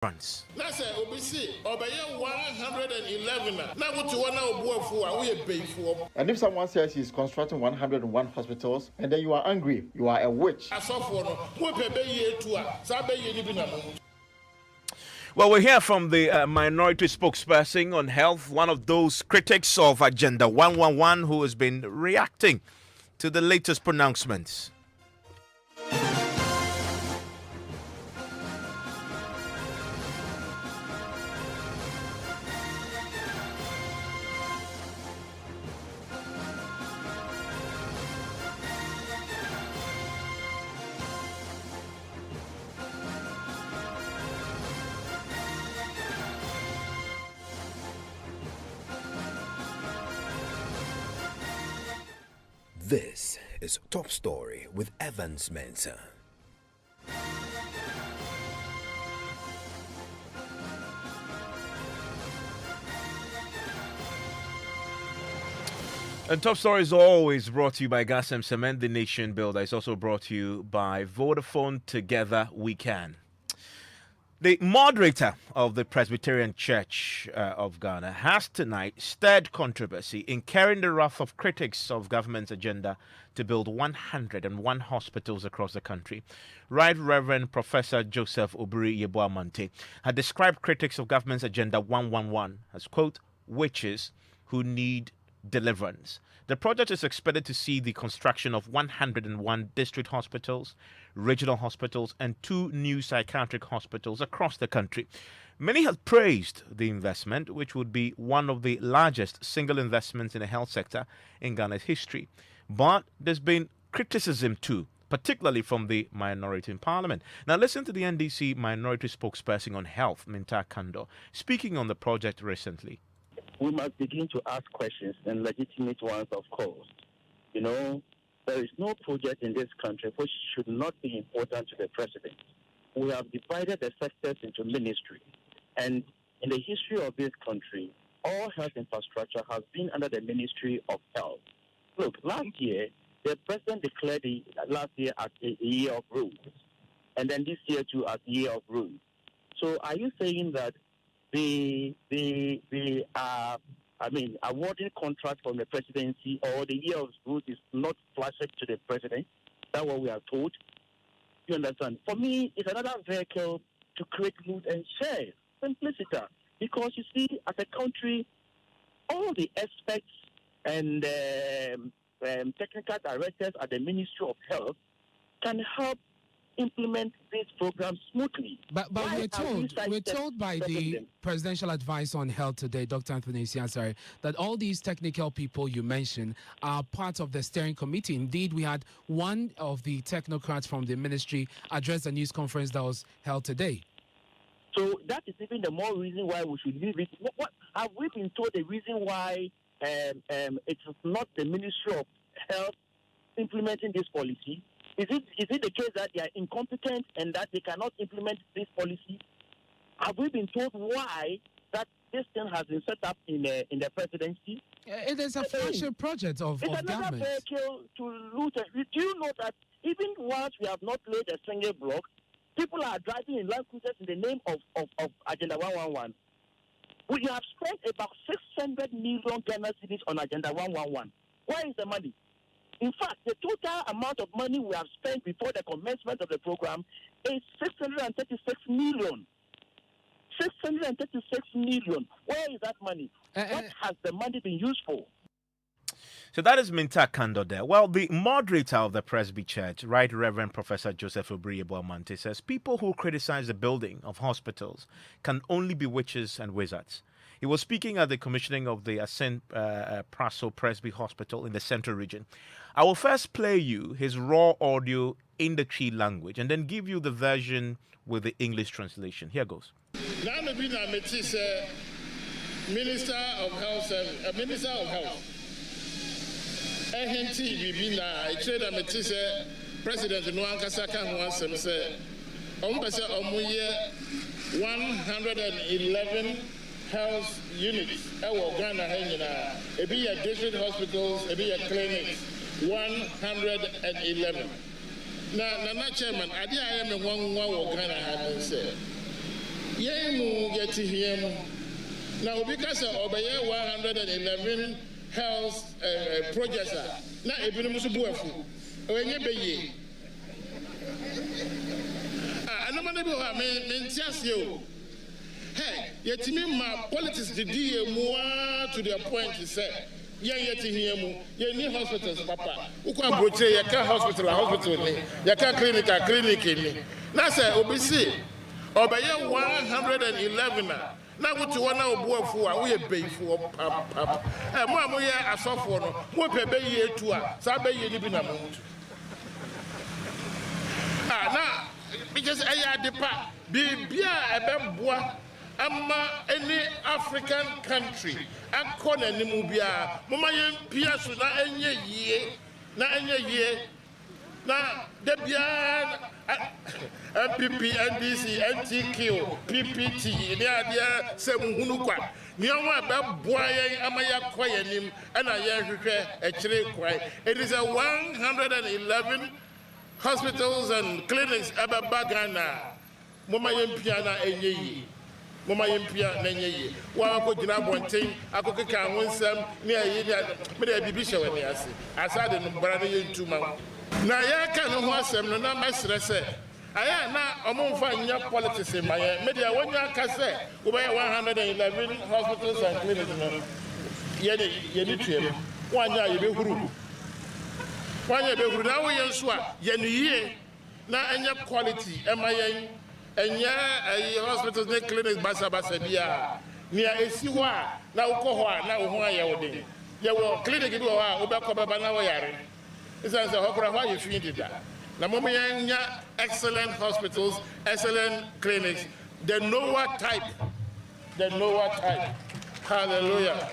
France. That's obviously obey 111. Now what you want now? And if someone says he's constructing 101 hospitals and then you are angry, you are a witch. Well, we hear from the minority spokesperson on health, one of those critics of Agenda 111 who has been reacting to the latest pronouncements. This is Top Story with Evans Mensah. And Top Story is always brought to you by Gas and Cement, the nation builder. It's also brought to you by Vodafone. Together we can. The moderator of the Presbyterian Church of Ghana has tonight stirred controversy in carrying the wrath of critics of government's agenda to build 101 hospitals across the country. Right Reverend Professor Joseph Obiri Yeboamante had described critics of government's agenda 111 as, quote, witches who need deliverance. The project is expected to see the construction of 101 district hospitals, regional hospitals, and 2 new psychiatric hospitals across the country. Many have praised the investment, which would be one of the largest single investments in the health sector in Ghana's history. But there's been criticism too, particularly from the minority in parliament. Now listen to the NDC minority spokesperson on health, Minta Kando, speaking on the project recently. We must begin to ask questions, and legitimate ones, of course. You know, there is no project in this country which should not be important to the president. We have divided the sectors into ministry, and in the history of this country, all health infrastructure has been under the Ministry of Health. Look, last year, the president declared last year as a year of rules, and then this year too as a year of rules. So are you saying that awarding contract from the presidency or the year of rules is not flashed to the president? That's what we are told. You understand? For me, it's another vehicle to create loot and share. Simplicity. Because you see, as a country, all the experts and technical directors at the Ministry of Health can help implement this program smoothly. But we're told by the presidential advice on health today, Dr. Anthony Siasari, that all these technical people you mentioned are part of the steering committee. Indeed, we had one of the technocrats from the ministry address the news conference that was held today. So that is even the more reason why we should leave it. What have we been told the reason why it is not the Ministry of Health implementing this policy? Is it the case that they are incompetent and that they cannot implement this policy? Have we been told why that this thing has been set up in the presidency? It is a flagship project of government. It's another vehicle to loot. Do you know that even once we have not laid a single block, people are driving in Land Cruisers in the name of Agenda 111. We have spent about 600 million Ghana cedis on Agenda 111. Where is the money? In fact, the total amount of money we have spent before the commencement of the program is 636 million. 636 million. Where is that money? What has the money been used for? So that is Minta Kando there. Well, the moderator of the Presby Church, Right Reverend Professor Joseph Obiri Yeboamante, says people who criticize the building of hospitals can only be witches and wizards. He was speaking at the commissioning of the St. Praso Presby Hospital in the Central Region. I will first play you his raw audio in the Twi language and then give you the version with the English translation. Here goes. Minister of Health. President Nwankasa kan ho asem say 111 health units ewo Ghana ha nyina ebi ya district hospitals ebi ya clinics 111 na chairman ade aye me nwanwa wo Ghana ha say Yemu yeti him. Now because of 111 health projects na ebinu musu buafu. Onye beye. Anamana bi ho me ntiase o. Hey, yetimi ma politics didi emu to the point he said. Yeti him, ye need hospitals, papa. Ukwa broche, ya ka hospital ni, ya ka clinic ni. Na say obisi, obeye 111 na wutu wana obuafu a we beifu pap. Mo amoye asofo no, mo pebe ye etu a, sa be ye ni bi na mo. Na because aya depa bibia ebeboa ama any African country akọ na nimu bia mama ye pia so na enye yie na de bia MPP NDC NTQ PPT ni adia se muhunu kwa ni onwa be boa ye ama ya kọ ye nim na ye hwehwe e kire kwai. It is a 111 hospitals and clinics ababa Ghana mama ye pia na enye yie Mama Yempia Nenye, Wako Jina Bonting, Akoka Winsam, near Yida, Meda Bibisha when they say, as I didn't brother 2 months. Now, ya can't watch them, no master say. I am now among fine young politics in my media. When you can say, we buy 111 hospitals and clinics. Yet, 1 year you be group. 1 year be group now, we are sure, Yenny, now and your quality, MIA. And yeah, hospitals and clinics basa bia. Near Esiwa, now Koha, now Hawaii. You will clinic it over Obakobana. It's as a Hokra, you feed that. Namomia, excellent hospitals, excellent clinics. The Noah type. Hallelujah.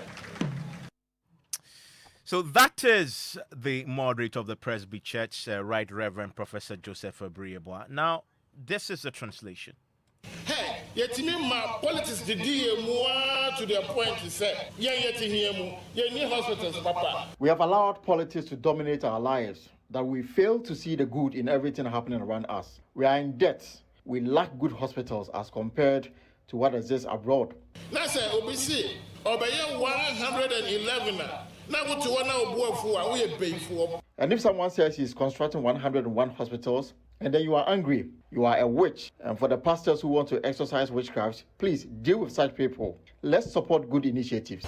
So that is the moderator of the Presby Church, Right Reverend Professor Joseph Abriebois. Now, this is the translation. Hey, yetimi ma politics didi emu to the point he said. Yeti hiemu, ye need hospitals, papa. We have allowed politics to dominate our lives, that we fail to see the good in everything happening around us. We are in debt. We lack good hospitals as compared to what exists abroad. Now say obisi, obeye 111 na wutu wana obuafu a we beifu. And if someone says he's constructing 101 hospitals, and then you are angry, you are a witch. And for the pastors who want to exercise witchcraft, please deal with such people. Let's support good initiatives.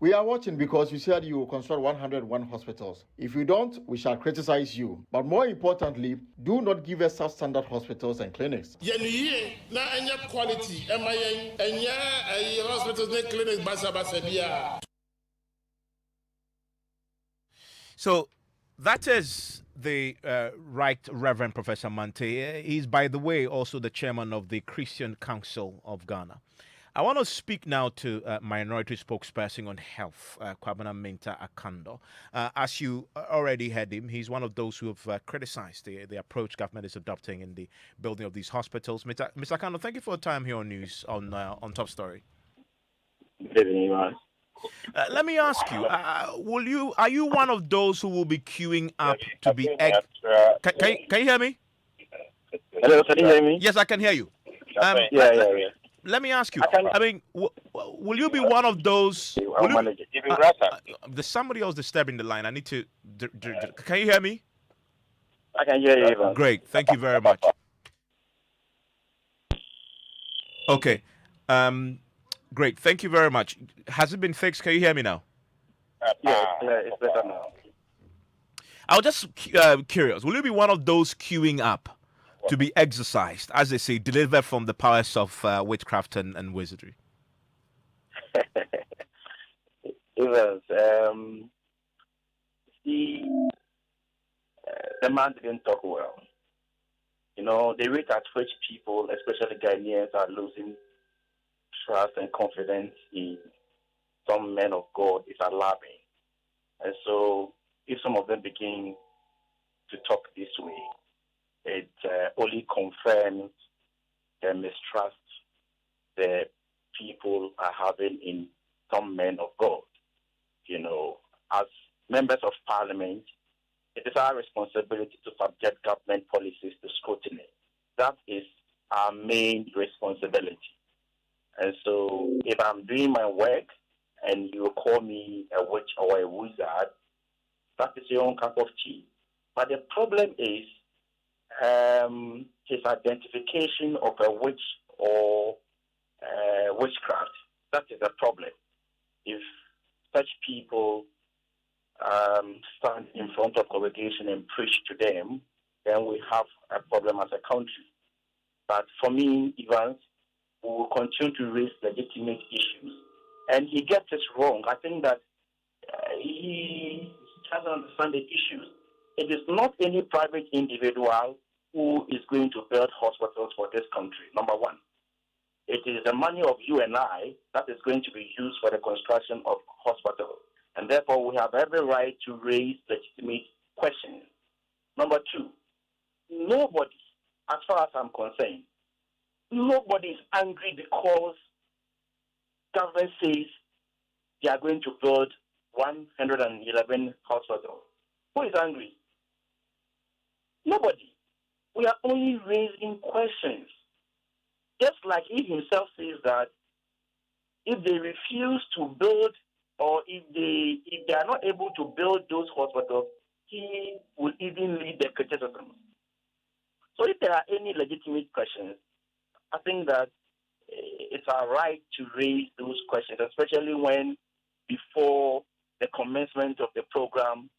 We are watching because you said you will construct 101 hospitals. If you don't, we shall criticize you. But more importantly, do not give us substandard hospitals and clinics. So that is the Right Reverend Professor Mante. He's, by the way, also the chairman of the Christian Council of Ghana. I want to speak now to minority spokesperson on health, Kwabena Minta Akando. As you already heard him, he's one of those who have criticized the approach government is adopting in the building of these hospitals. Mr. Akando, thank you for your time here on News on Top Story. Good evening, man. Let me ask you: are you one of those who will be queuing up to be? Can you hear me? Hello, can you hear me? Yes, I can hear you. Yeah. Let me ask you. I mean, will you be one of those? There's somebody else disturbing the line. I need to. Can you hear me? I can hear you, Evans. Great. Thank you very much. Okay. Great. Thank you very much. Has it been fixed? Can you hear me now? Yeah, it's better now. I was just curious. Will you be one of those queuing up to be exorcised, as they say, delivered from the powers of witchcraft and wizardry? Evans, the man didn't talk well. You know, the rate at which people, especially Ghanaians, are losing trust and confidence in some men of God is alarming. And so if some of them begin to talk this way, it only confirms the mistrust the people are having in some men of God. You know, as members of parliament, it is our responsibility to subject government policies to scrutiny. That is our main responsibility. And so if I'm doing my work and you call me a witch or a wizard, that is your own cup of tea. But the problem is his identification of a witch or witchcraft. That is a problem. If such people stand in front of congregation and preach to them, then we have a problem as a country. But for me, Evans, we will continue to raise legitimate issues. And he gets it wrong. I think that he doesn't understand the issues. It is not any private individual who is going to build hospitals for this country, number one. It is the money of you and I that is going to be used for the construction of hospitals. And therefore, we have every right to raise legitimate questions. Number two, nobody, as far as I'm concerned, nobody is angry because government says they are going to build 111 hospitals. Who is angry? Nobody. We are only raising questions. Just like he himself says that if they refuse to build or if they are not able to build those hospitals, he will even lead the criticism. So if there are any legitimate questions, I think that it's our right to raise those questions, especially when before the commencement of the program,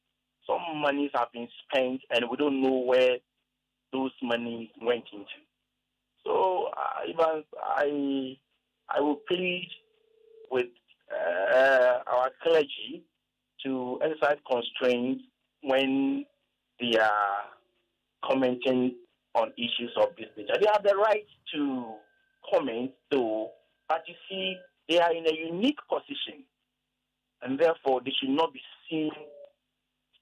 some monies have been spent and we don't know where those monies went into. So, Evans, I will plead with our clergy to exercise constraints when they are commenting on issues of this nature. They have the right to comment, though, but you see, they are in a unique position, and therefore they should not be seen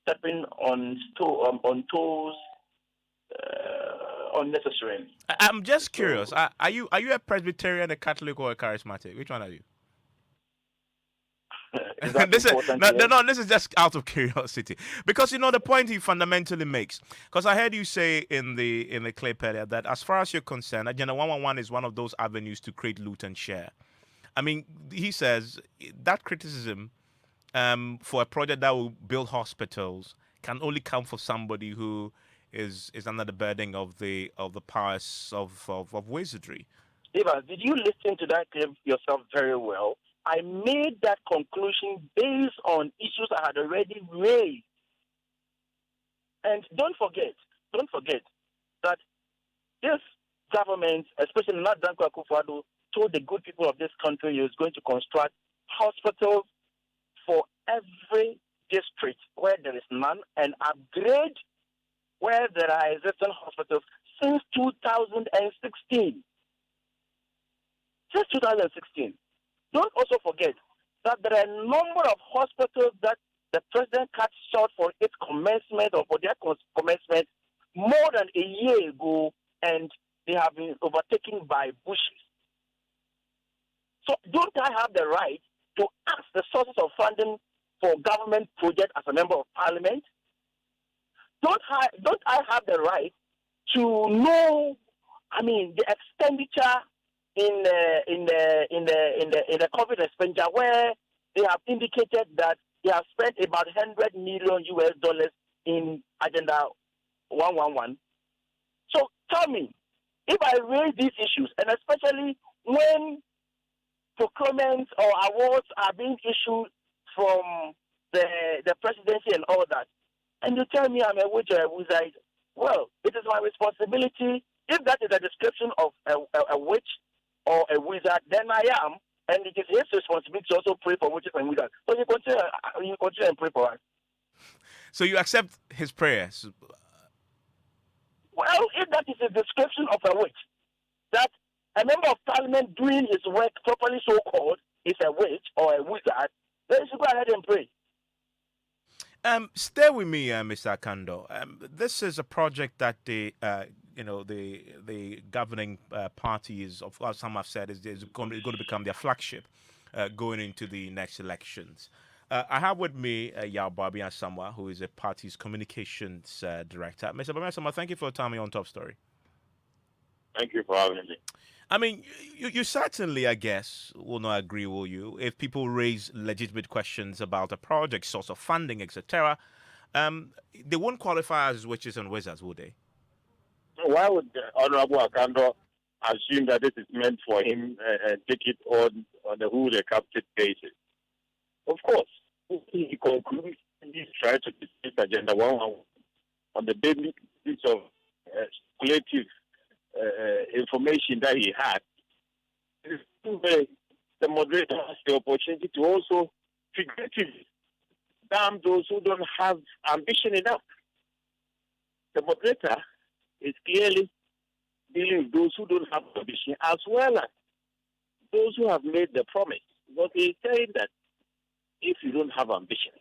stepping on toes unnecessarily. I'm just curious. Are you a Presbyterian, a Catholic, or a Charismatic? Which one are you? This is just out of curiosity, because the point he fundamentally makes. Because I heard you say in the clip earlier that as far as you're concerned, Agenda 111 is one of those avenues to create loot and share. I mean, he says that criticism for a project that will build hospitals can only come for somebody who is under the burden of the powers of wizardry. Eva, did you listen to that clip yourself very well? I made that conclusion based on issues I had already raised. And don't forget that this government, especially not Danko Akufo-Addo, told the good people of this country he was going to construct hospitals for every district where there is none and upgrade where there are existing hospitals since 2016. Since 2016. Don't also forget that there are a number of hospitals that the president cut short for its commencement or for their commencement more than a year ago, and they have been overtaken by bushes. So don't I have the right to ask the sources of funding for government projects as a member of parliament? Don't I have the right to know, the expenditure in the COVID expenditure, where they have indicated that they have spent about $100 million in Agenda 111. So tell me, if I raise these issues, and especially when procurements or awards are being issued from the presidency and all that, and you tell me I'm a witch or a wizard, well, it is my responsibility. If that is a description of a witch or a wizard, then I am, and it is his responsibility to also pray for witches and wizards. So you continue and pray for us. So you accept his prayers? Well, if that is a description of a witch, that a member of parliament doing his work properly so-called is a witch or a wizard, then you should go ahead and pray. Stay with me, Mr. Akando. This is a project that the governing party is, of course, some have said is going to become their flagship going into the next elections. I have with me Yao Barbie Asamoah, who is a party's communications director. Mr. Barbie Asamoah, thank you for your time on Top Story. Thank you for having me. I mean, you certainly, I guess, will not agree, will you, if people raise legitimate questions about a project, source of funding, etc. They won't qualify as witches and wizards, would they? Why would Honorable Akando assume that this is meant for him and take it on the who the captain basis? Of course, he concludes he tries to dismiss Agenda 111 on the basis of speculative information that he had. The moderator has the opportunity to also figuratively damn those who don't have ambition enough. The moderator is clearly dealing with those who don't have ambition as well as those who have made the promise. But he's saying that if you don't have ambition,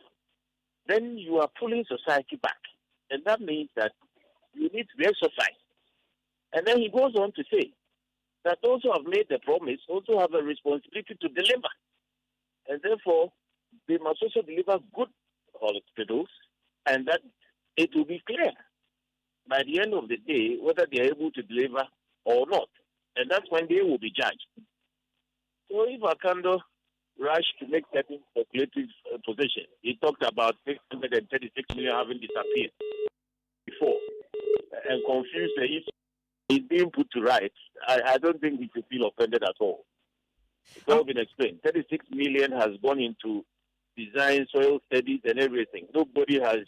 then you are pulling society back. And that means that you need to be exercised. And then he goes on to say that those who have made the promise also have a responsibility to deliver. And therefore, they must also deliver good hospitals, and that it will be clear by the end of the day whether they are able to deliver or not. And that's when they will be judged. So if Akando rushed to make certain speculative position, he talked about 636 million having disappeared before and confused the issue. He's being put to rights. I don't think we should feel offended at all. It's all been explained. 36 million has gone into design, soil studies, and everything. Nobody has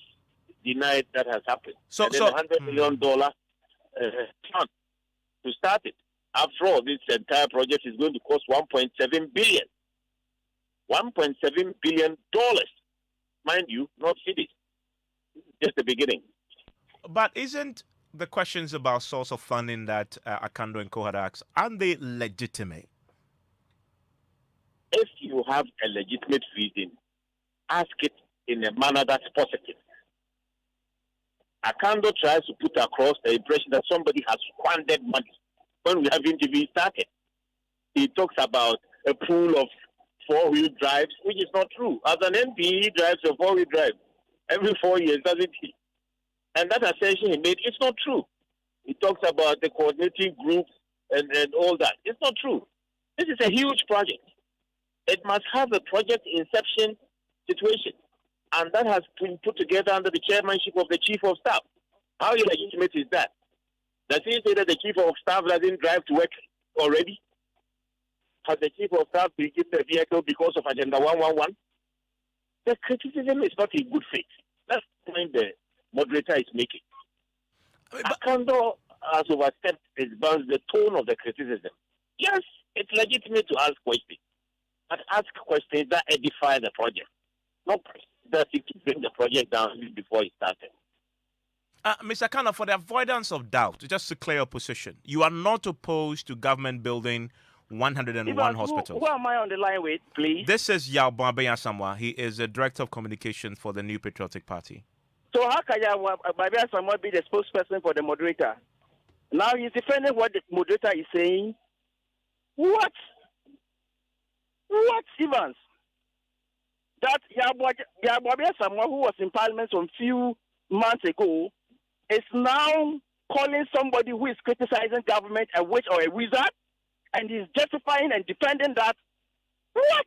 denied that has happened. So, and then $100 million fund to start it. After all, this entire project is going to cost 1.7 billion. $1.7 billion, mind you, not cities. Just the beginning. But isn't the questions about source of funding that Akando and Kohada asked, aren't they legitimate? If you have a legitimate reason, ask it in a manner that's positive. Akando tries to put across the impression that somebody has squandered money when we haven't even started. He talks about a pool of four-wheel drives, which is not true. As an MP, he drives a four-wheel drive every 4 years, doesn't he? And that assertion he made, it's not true. He talks about the coordinating groups and all that. It's not true. This is a huge project. It must have a project inception situation. And that has been put together under the chairmanship of the Chief of Staff. How illegitimate is that? Does he say that the Chief of Staff doesn't drive to work already? Has the Chief of Staff purchased the vehicle because of Agenda 111? The criticism is not in good faith. That's the point the moderator is making. Akando has overstepped his bounds, the tone of the criticism. Yes, it's legitimate to ask questions, but ask questions that edify the project, not that seek to bring the project down before it started. Mr. Akando, for the avoidance of doubt, just to clear your position, you are not opposed to government building 101 hospitals. Who am I on the line with, please? This is Yao Barbie Asamoah. He is the Director of Communications for the New Patriotic Party. So how can Yao Barbie Asamoah be the spokesperson for the moderator? Now he's defending what the moderator is saying. What? What, Evans? That Yao Barbie Asamoah, who was in Parliament some few months ago, is now calling somebody who is criticizing government a witch or a wizard, and he's justifying and defending that. What?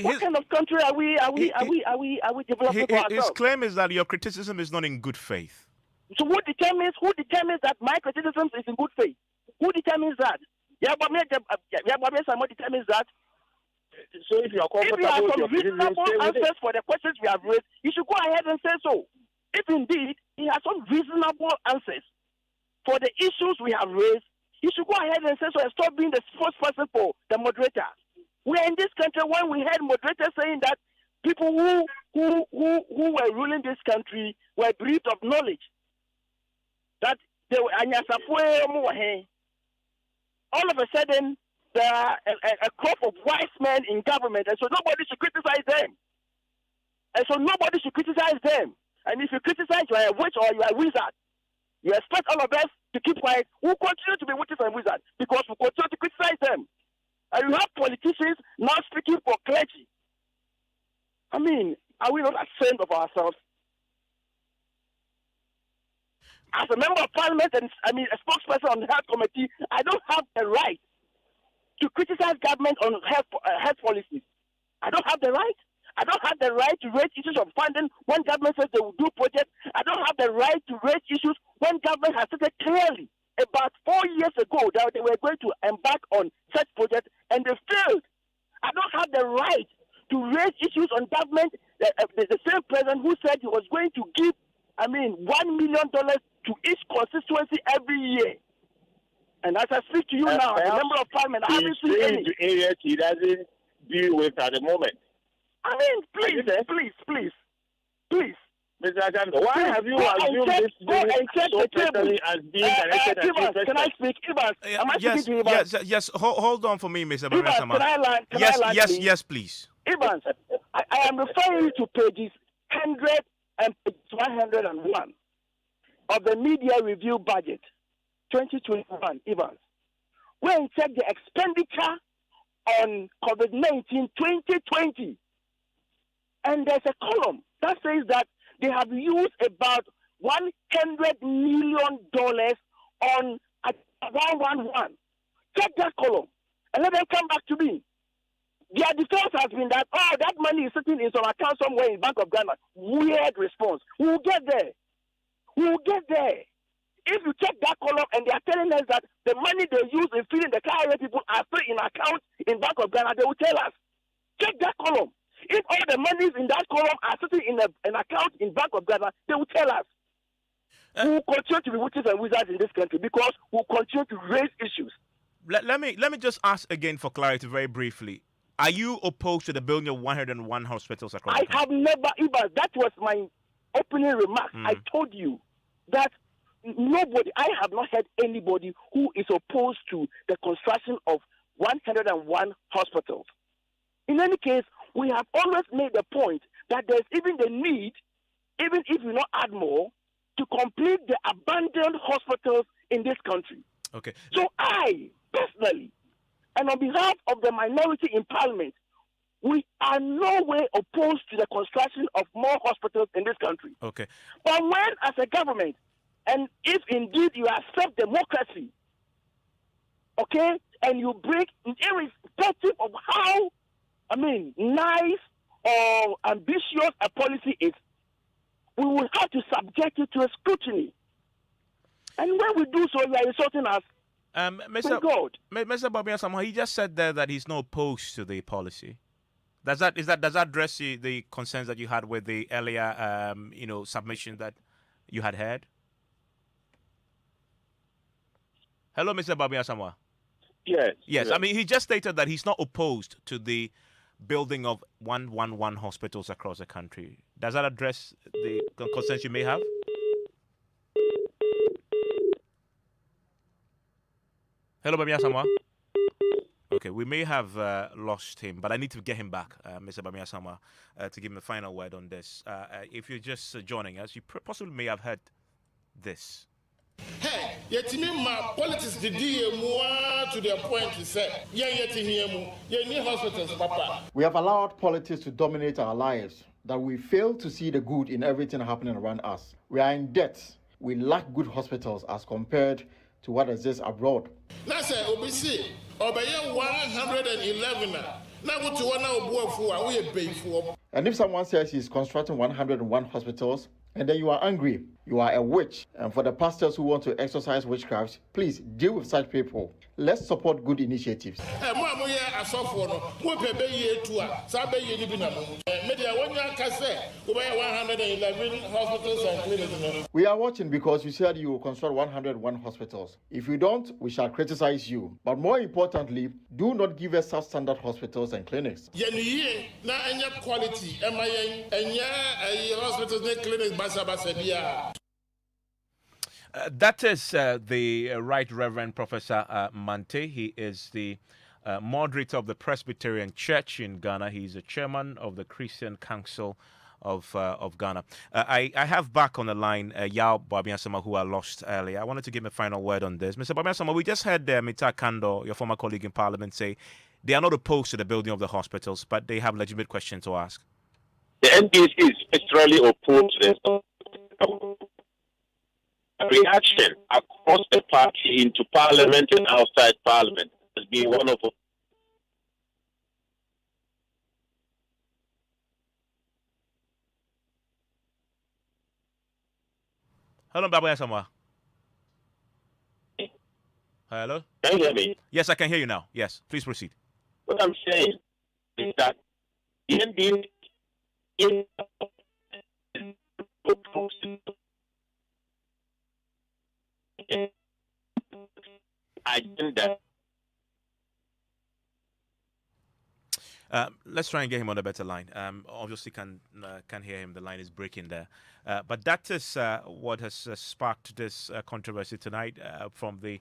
What kind of country are we developing for ourselves? His claim is that your criticism is not in good faith. So who determines that my criticism is in good faith? Who determines that? Yao Barbie Asamoah determines that. So if you are comfortable, if you have some reasonable answers for the questions we have raised, you should go ahead and say so. If indeed he has some reasonable answers for the issues we have raised, you should go ahead and say so and stop being the spokesperson for the moderator. We're in this country when we heard moderators saying that people who were ruling this country were bereft of knowledge. That they were all of a sudden there are a crop of wise men in government, and so nobody should criticize them. And so nobody should criticize them. And if you criticize, you are a witch or you are a wizard. You expect all of us to keep quiet. We'll continue to be witches and wizards because we continue to criticize them. And you have politicians now speaking for clergy. I mean, are we not ashamed of ourselves? As a member of parliament and a spokesperson on the health committee, I don't have the right to criticize government on health policies. I don't have the right. I don't have the right to raise issues of funding when government says they will do projects. I don't have the right to raise issues when government has stated clearly about 4 years ago that they were going to embark on such projects and they failed. I don't have the right to raise issues on government. The same president who said he was going to give, $1 million to each constituency every year. And as I speak to you now, as a member of parliament, I haven't seen any. To areas he doesn't deal with at the moment. Please. Mr. Akando, why have you assumed this so personally as being directed at you? Can I speak? Evans, am I speaking to Evans? Yes. Hold on for me, Mr. Evans, can I land? Yes, please. Evans, I am referring you to pages 100 and 101 of the media review budget 2021, Evans. When you check the expenditure on COVID-19 2020, and there's a column that says that they have used about $100 million on 111. Check that column and let them come back to me. Their defense has been that, that money is sitting in some account somewhere in Bank of Ghana. Weird response. We will get there. If you check that column and they are telling us that the money they use in feeding the KRA people are still in account in Bank of Ghana, they will tell us. Check that column. If all the monies in that column are sitting in an account in Bank of Ghana, they will tell us. We will continue to be witches and wizards in this country because we will continue to raise issues. Let me just ask again for clarity very briefly. Are you opposed to the building of 101 hospitals across the country? I have never, even that was my opening remark. I told you that I have not heard anybody who is opposed to the construction of 101 hospitals. In any case, we have always made the point that there's even the need, even if we not add more, to complete the abandoned hospitals in this country. Okay. So I, personally, and on behalf of the minority in parliament, we are no way opposed to the construction of more hospitals in this country. Okay. But when, as a government, and if indeed you accept democracy, okay, and you break, irrespective of how, nice or ambitious a policy is, we will have to subject it to a scrutiny. And when we do so, we are insulting us. Mr. Bobby Asamoah, he just said there that he's not opposed to the policy. Does that address the concerns that you had with the earlier submission that you had heard? Hello, Mr. Bobby Asamoah. Yes. Yes. He just stated that he's not opposed to the building of 111 hospitals across the country. Does that address the concerns you may have? Hello, Bobby Asamoah. Okay, we may have lost him, but I need to get him back, Mr. Bobby Asamoah, to give him a final word on this. If you're just joining us, you possibly may have heard this. Hey, my politics the more to the point he said, hospitals, Papa. We have allowed politics to dominate our lives, that we fail to see the good in everything happening around us. We are in debt. We lack good hospitals as compared to what exists abroad. Now, say, OBC, over 111. Now, to one we are paying for. And if someone says he's constructing 101 hospitals, and then you are angry, you are a witch, and for the pastors who want to exercise witchcraft, please deal with such people. Let's support good initiatives. We are watching because you said you will construct 101 hospitals. If you don't, we shall criticize you. But more importantly, do not give us substandard hospitals and clinics. Quality, hospitals and clinics. That is the Right Reverend Professor Mante. He is the moderator of the Presbyterian Church in Ghana. He's the chairman of the Christian Council of Ghana. I have back on the line Yao Bobby Asamoah, who I lost earlier. I wanted to give him a final word on this. Mr. Bobby Asamoah, we just heard Mita Kando, your former colleague in Parliament, say they are not opposed to the building of the hospitals, but they have legitimate questions to ask. The NDC is viscerally opposed to this. Reaction across the party into parliament and outside parliament has been one of the Hello, Baba Yasamwa. Hello? Can you hear me? Yes, I can hear you now. Yes, please proceed. What I'm saying is that the NDC is agenda. Let's try and get him on a better line. Obviously, can hear him. The line is breaking there. But that is what has sparked this controversy tonight from the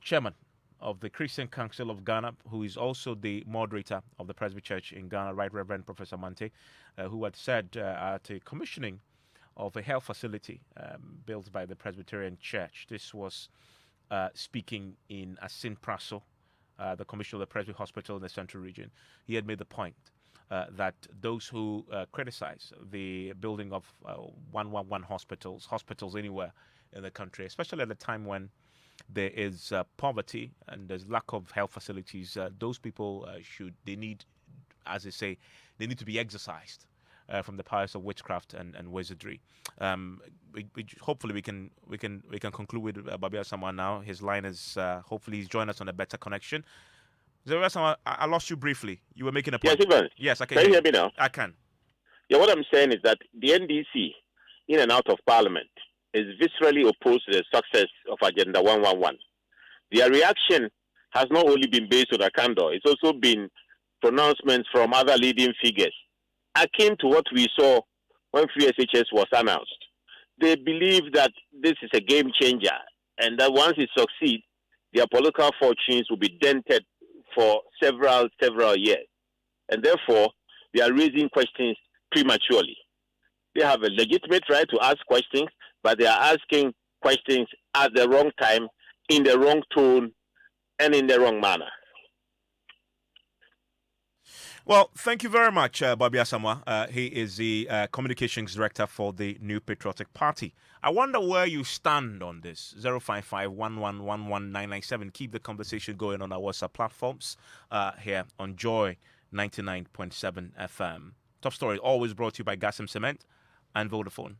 chairman of the Christian Council of Ghana, who is also the moderator of the Presby Church in Ghana, Right Reverend Professor Mante, who had said at a commissioning of a health facility built by the Presbyterian Church. This was speaking in Asin Praso, the commissioner of the Presby Hospital in the Central Region. He had made the point that those who criticize the building of 111 hospitals anywhere in the country, especially at a time when there is poverty and there's lack of health facilities, those people they need, as they say, they need to be exorcised from the powers of witchcraft and wizardry. Hopefully we can conclude with Babia Samoa now. His line is hopefully he's joined us on a better connection. Babia Samoa, I lost you briefly. You were making a point. Yes, Evans. Yes, I can. Can you hear me now? I can. Yeah, what I'm saying is that the NDC, in and out of Parliament, is viscerally opposed to the success of Agenda 111. Their reaction has not only been based on a candor, it's also been pronouncements from other leading figures akin to what we saw when Free SHS was announced. They believe that this is a game changer and that once it succeeds, their political fortunes will be dented for several years. And therefore, they are raising questions prematurely. They have a legitimate right to ask questions, but they are asking questions at the wrong time, in the wrong tone, and in the wrong manner. Well, thank you very much, Bobby Asamoah. He is the communications director for the New Patriotic Party. I wonder where you stand on this. 055-1111-997. Keep the conversation going on our WhatsApp platforms here on Joy 99.7 FM. Top Story always brought to you by Gas and Cement and Vodafone.